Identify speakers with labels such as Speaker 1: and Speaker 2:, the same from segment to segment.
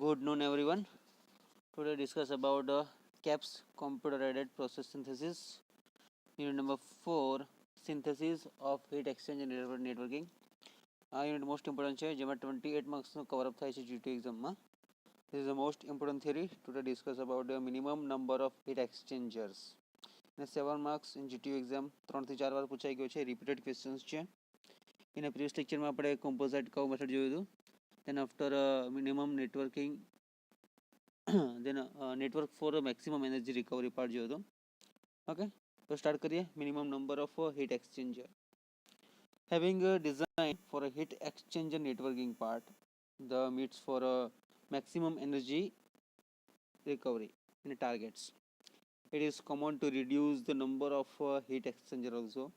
Speaker 1: Good noon, everyone. Today discuss about CAPS computer-aided process synthesis. Unit number 4 synthesis of heat exchange and networking. આ unit most important છે જેમાં 28 માર્ક્સનો cover up થાય છે GT એક્ઝામમાં. This is the most important theory. Today discuss about the minimum number of heat exchangers. અને 7 marks in GTU exam 3 થી 4 વાર પૂછાઈ ગયો છે. રિપીટેડ ક્વેશ્ચન્સ છે. એના પ્રીવિયસ લેક્ચરમાં આપણે કોમ્પોઝાઇટ કર્વ મેથડ જોયું હતું. Then after minimum networking then network for maximum energy recovery part जो तो okay तो start करिए minimum number of heat exchanger having a design for a heat exchanger networking part the meets for a maximum energy recovery in targets. It is common to reduce the number of heat exchanger also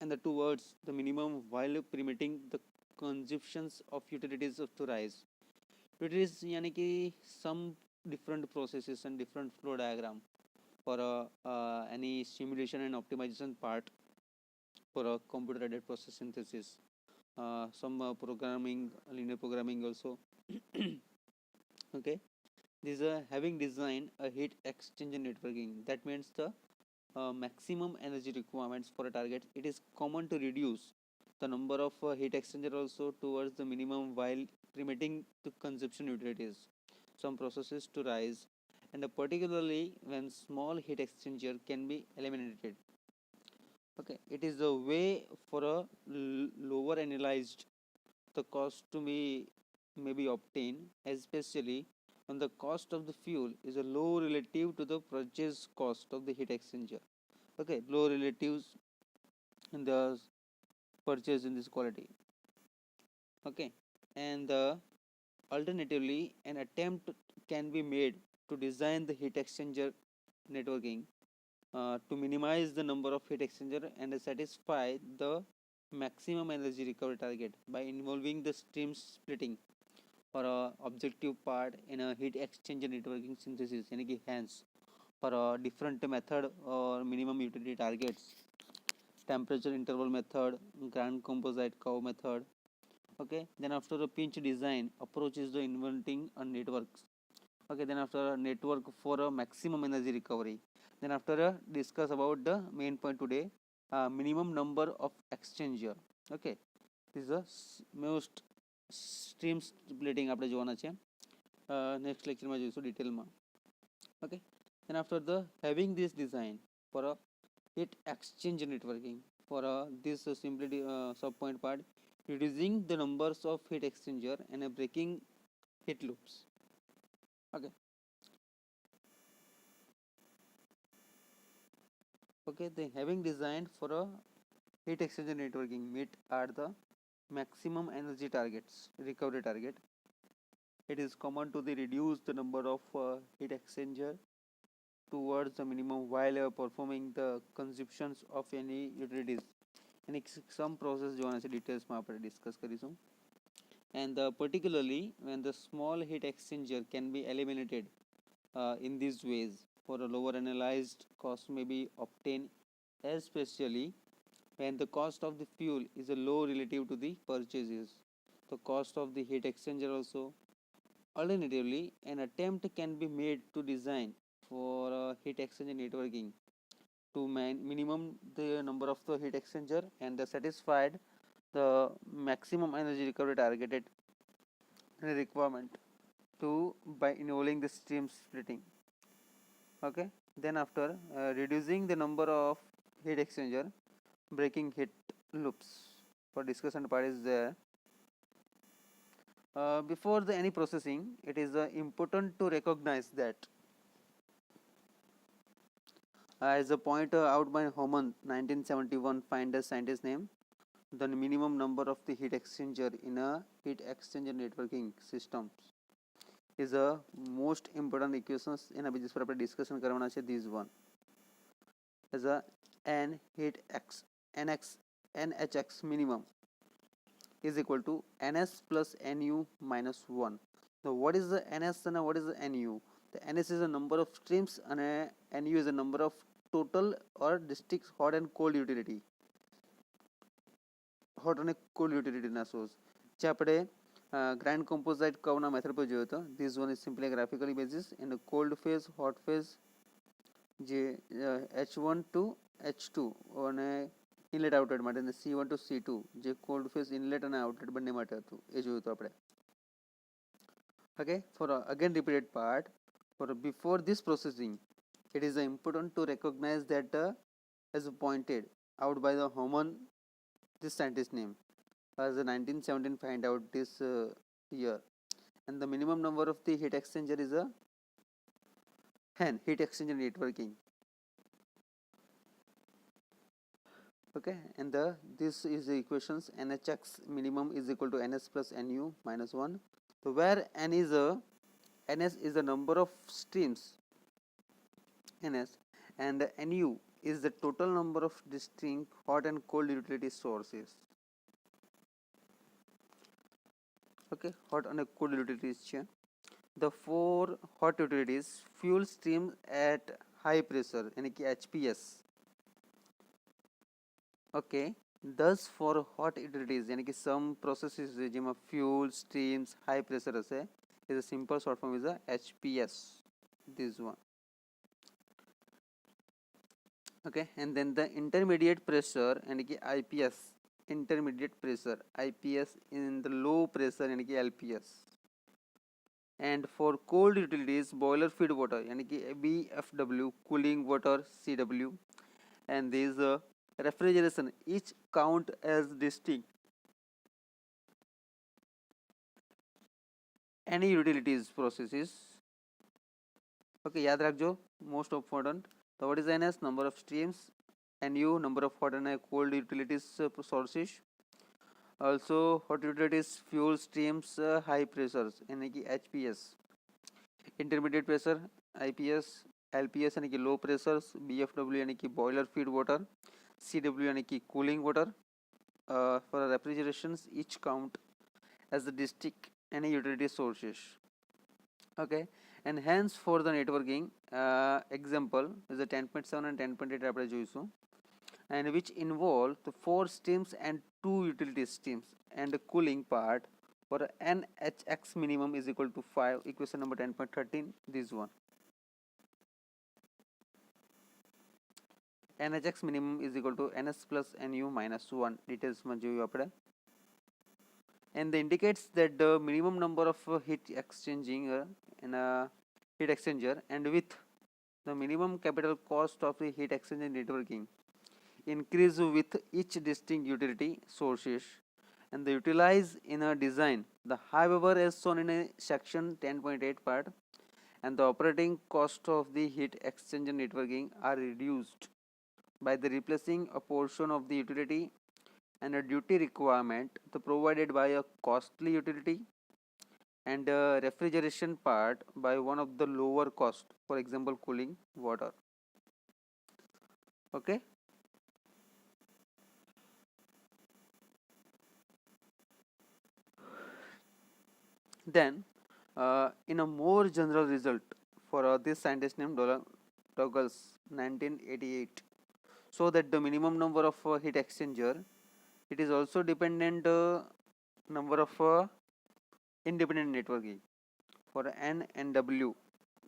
Speaker 1: and the two words the minimum while permitting the consumptions of utilities to rise. Utilities यानी कि some different processes and different flow diagram for any simulation and optimization part for a computer aided process synthesis. Some programming, linear programming also. Okay, this is having designed a heat exchanger networking. That means the maximum energy requirements for a target. It is common to reduce the number of heat exchanger also towards the minimum while permitting the consumption utilities. Some processes to rise, and particularly when small heat exchanger can be eliminated. Okay, it is a way for a lower analyzed the cost to be may be obtained, especially when the cost of the fuel is a low relative to the purchase cost of the heat exchanger. Okay, low relatives in the purchase in this quality. Okay, and alternatively an attempt can be made to design the heat exchanger networking to minimize the number of heat exchanger and satisfy the maximum energy recovery target by involving the stream splitting for a objective part in a heat exchanger networking synthesis यानी कि hence for a different method or minimum utility targets, temperature interval method, grand composite curve method. Okay, then after a pinch design approach is the inventing a networks. Okay, then after a network for a maximum energy recovery, then after discuss about the main point today, minimum number of exchanger. Okay, this is the most stream splitting આપણે જોવાના છે next લેક્ચરમાં જોઈશું ડિટેલમાં. Okay, then after the having this design for a heat exchange networking for this simply sub point part, reducing the numbers of heat exchanger and breaking heat loops. Okay, okay, they having designed for a heat exchanger networking meet at the maximum energy targets recovery target. It is common to the reduce the number of heat exchanger towards the minimum while performing the consumptions of any utilities. And some process જોવાના છે ડિટેલ્સમાં આપણે discuss કરીશું. And particularly when the small heat exchanger can be eliminated in these ways for a lower analyzed cost may be obtained, especially when the cost of the fuel is a low relative to the purchases, the cost of the heat exchanger also. Alternatively, an attempt can be made to design for heat exchanger networking to minimum the number of the heat exchanger and satisfied the maximum energy recovery targeted requirement to by involving the stream splitting. Okay, then after reducing the number of heat exchanger, breaking heat loops for discussion part is there. Before any processing, it is important to recognize that as a point out by Homan 1971 find a scientist name, the minimum number of the heat exchanger in a heat exchanger networking systems is a most important equations in a business પર discussion કરવાના છે. This one as a n heat x nx nhx minimum is equal to ns plus nu minus 1. So what is the ns and what is the nu? The ns is a number of streams and nu is a number of total or districts hot and cold utility, hot and cold utility ના source જે આપણે grand composite curve ના method પર જોયો હતો. This one is simply a graphically basis. In a cold phase, hot phase જે H1 to H2 અને inlet outlet માટે અને C1 to C2 જે કોલ્ડ ફેઝ ઇનલેટ અને આઉટલેટ બંને માટે હતું એ જોયું હતું આપણે. Okay, for again repeated part, for before this processing, it is important to recognize that as pointed out by the Homan, this scientist name, as the 1917 find out this year, and the minimum number of the heat exchanger is a HEN, heat exchanger networking. Okay, and this is the equations. NHX minimum is equal to NS plus NU minus 1. So where NS is the number of streams NS, and NU is the total number of distinct hot and cold utility sources. Okay, hot and cold utilities છે. The four hot utilities fuel stream at high pressure यानी कि HPS. Okay, thus for hot utilities यानी कि some processes જેમાં fuel streams high pressure હશે, is a simple short form is a HPS, this one. Okay, and then the intermediate pressure यानी कि IPS, intermediate pressure IPS in the low pressure यानी कि LPS. And for cold utilities, boiler feed water यानी कि BFW, cooling water CW, and these refrigeration each count as distinct any utilities processes. Okay, याद रखो most important. So what is NS, number of streams, NU number of hot and cold utilities sources. Also hot utilities fuel streams high pressures यानी कि HPS, intermediate pressure IPS, LPS यानी कि low pressures, BFW यानी कि boiler feed water, CW यानी कि cooling water. For refrigerations each count as the distinct any utility sources. Okay, and hence for the networking example is the 10.7 and 10.8 આપણે જોઈશું, and which involve the 4 streams and 2 utility streams and the cooling part for NHX minimum is equal to 5, equation number 10.13, this one. NHX minimum is equal to NS plus NU minus 1, details માં જોયું આપણે. And they indicates that the minimum number of heat exchanger and with the minimum capital cost of the heat exchanger networking increase with each distinct utility sources and they utilize in a design the however as shown in a section 10.8 part, and the operating cost of the heat exchanger networking are reduced by the replacing a portion of the utility and a duty requirement provided by a costly utility and a refrigeration part by one of the lower cost, for example cooling water. Okay, then in a more general result for this scientist named Douglas 1988, so that the minimum number of heat exchanger, it is also dependent number of independent networking for N and W,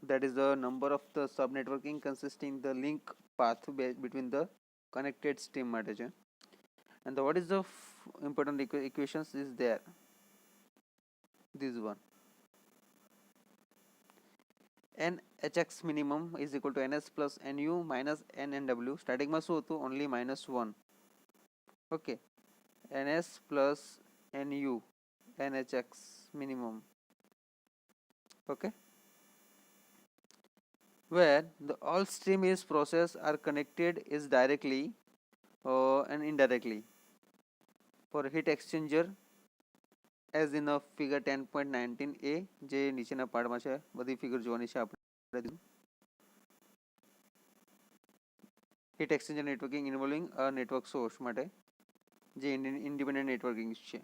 Speaker 1: that is the number of the sub networking consisting the link path between the connected stream માટે છે. And what is the important equations is there, this one. NHX minimum is equal to NS plus NU minus N and W. Starting માં શું હતું, only minus 1. Okay, NS plus NU NHX minimum. Okay, where the all stream is process are connected is directly and indirectly for heat exchanger as in a figure 10.19a જે નીચેના પાર્ટમાં છે, બધી figure જોવાની છે આપણે. heat exchanger networking involving a network source માટે જે independent networking છે.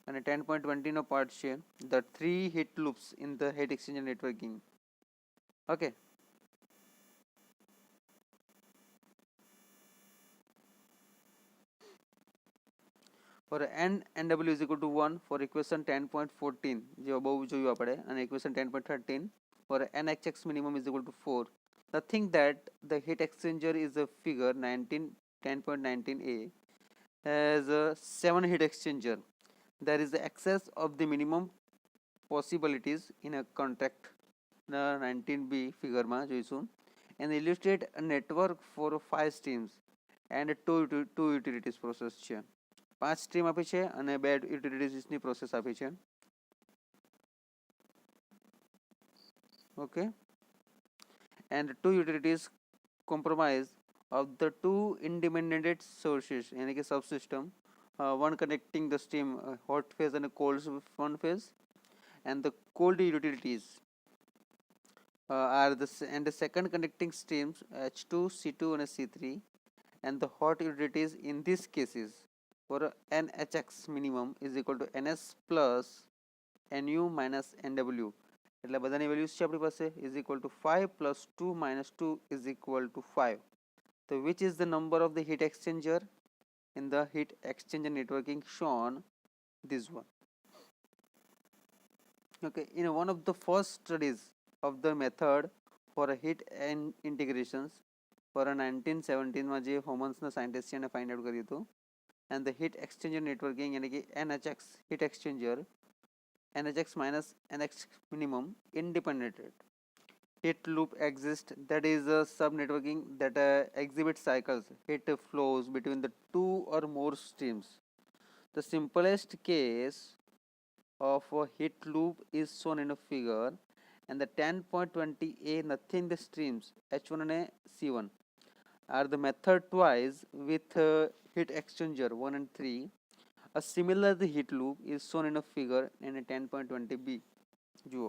Speaker 1: અને 10.20 નો પાર્ટ છે the 3 heat loops in the heat exchanger networking. Okay, for n and w is equal to 1 for equation 10.14 જે બહુ જોયું આપણે અને equation 10.13 for nhx minimum is equal to 4. Nothing that the heat exchanger is a figure 19 10.19a has a 7 heat exchanger. There is the excess of the minimum possibilities in a contract 19b figure માં જોઈશું and illustrate a network for 5 streams and two utilities process છે. 5 stream આપી છે અને 2 યુટિલિટીઝની process આપી છે. Okay, and two utilities comprise of the two independent sources यानी कि subsystem, one connecting the stream hot phase and cold one phase, and the cold utilities are the second connecting streams H2, C2 and C3, and the hot utilities in these cases for NHX minimum is equal to NS plus NU minus NW. એટલે બધાની values છે આપણી પાસે is equal to 5 plus 2 minus 2 is equal to 5. So which is the number of the heat exchanger in the heat exchanger networking shown? This one. Okay, in one of the first studies of the method for a heat and integrations for a 1917 માં જે હોમન્સના scientist છે એને find out કર્યું હતું. And the heat exchanger networking यानी कि NHX heat exchanger NHX minus NX minimum independent heat loop exists, that is a sub networking that exhibits cycles heat flows between the two or more streams. The simplest case of a heat loop is shown in a figure, and the 10.20a nothing the streams H1 and C1 are the method twice with heat exchanger 1 and 3. A similar heat loop is shown in a figure in a 10.20b. Juo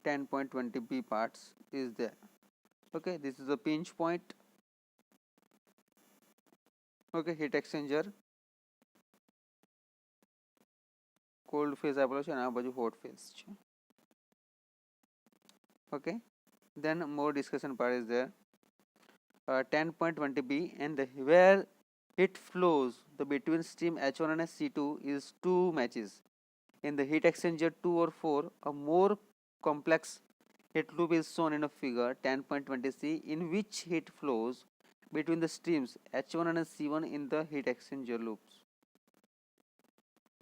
Speaker 1: 10.20b parts is there. Okay, this is a pinch point. Okay, heat exchanger cold phase આપેલો છે અને આ બાજુ hot phase છે. Okay, then more discussion part is there. 10.20b and where heat flows the between stream H1 and C2 is 2 matches. In the heat exchanger 2 or 4, a more complex heat loop is shown in a figure 10.20c in which heat flows between the streams H1 and C1 in the heat exchanger loops.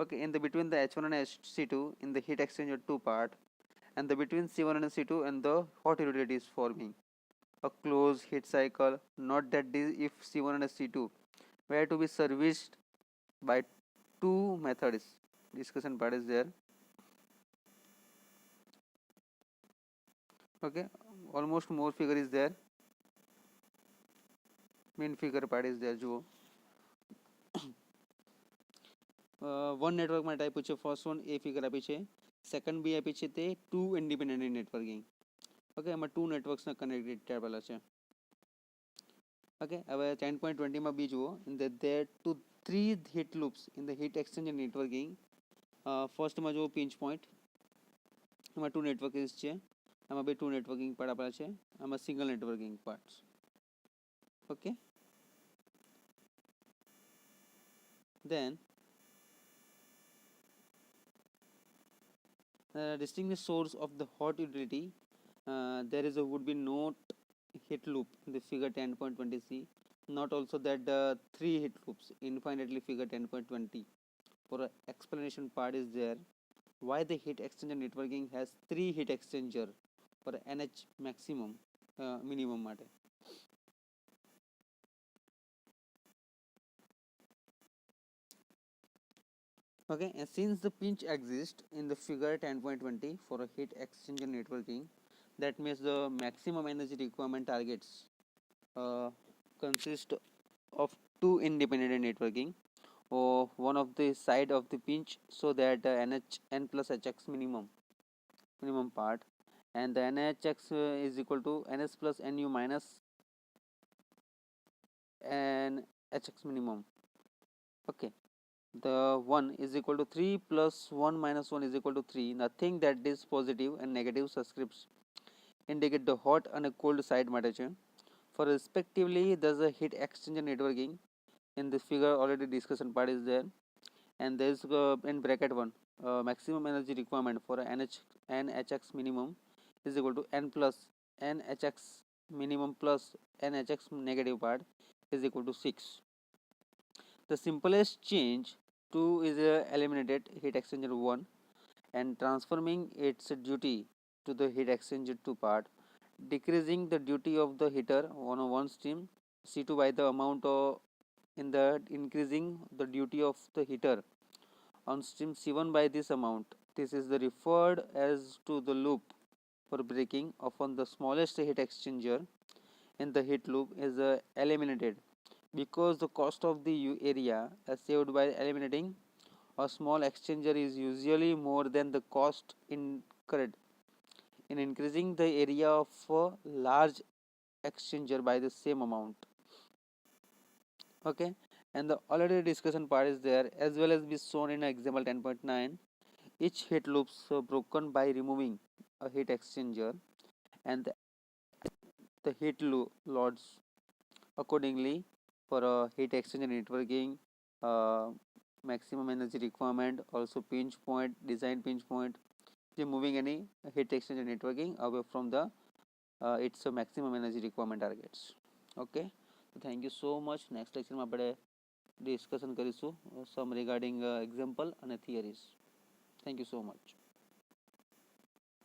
Speaker 1: Okay, in the between the H1 and C2 in the heat exchanger 2 part, and the between C1 and C2 and the hot utility is forming a closed heat cycle. Not that if C1 and C2 were to be serviced by two methods. Discussion part is there. Okay, almost more figure is there. Main figure part is there. Jo one network માં type છે. First one એ figure આપી છે, second બી આપી છે તે two independent networking. Okay, એમાં two નેટવર્ક્સના connected આપેલા છે. ઓકે, હવે 10.20માં બી જુઓ. there to 3 heat loops in the heat exchanger networking. ફર્સ્ટમાં જુઓ પિંચ પોઈન્ટ, એમાં ટુ નેટવર્કિંગ છે, આમાં બે ટુ નેટવર્કિંગ પાર્ટ આપેલા છે, આમાં single networking parts. Okay, then distinguished source of the hot utility, there is a would be not heat loop in the figure 10.20c, not also that the 3 heat loops infinitely figure 10.20. For explanation part is there why the heat exchanger networking has 3 heat exchanger for NH maximum minimum માટે. Okay, and since the pinch exists in the figure 10.20 for a heat exchanger networking, that means the maximum energy requirement targets consist of two independent networking or one of the side of the pinch, so that NH n plus HX minimum part, and the NHX is equal to NS plus NU minus NHX minimum. Okay, the 1 is equal to 3 plus 1 minus 1 is equal to 3. Nothing that is positive and negative subscripts indicate the hot and a cold side માટે છે. For respectively, thus a heat exchanger networking In this figure already discussion part is there, and there is in bracket 1 maximum energy requirement for nhx minimum is equal to n plus nhx minimum plus nhx negative part is equal to 6. The simplest change 2 is eliminated heat exchanger 1 and transforming its duty to the heat exchanger 2 part, decreasing the duty of the heater on a one stream C2 by the amount of in the increasing the duty of the heater on stream C1 by this amount. This is the referred as to the loop for breaking. Often the smallest heat exchanger in the heat loop is eliminated because the cost of the area saved by eliminating a small exchanger is usually more than the cost incurred in increasing the area of a large exchanger by the same amount. Okay, and the already discussion part is there as well as be shown in example 10.9. Each heat loops broken by removing a heat exchanger and the heat loads accordingly for a heat exchanger networking, uh, maximum energy requirement, also pinch point, design pinch point, removing any heat exchanger networking away from the its maximum energy requirement targets. Okay, so thank you so much. Next lecture માં આપણે discussion કરીશું સમ regarding example અને theories. Thank you so much.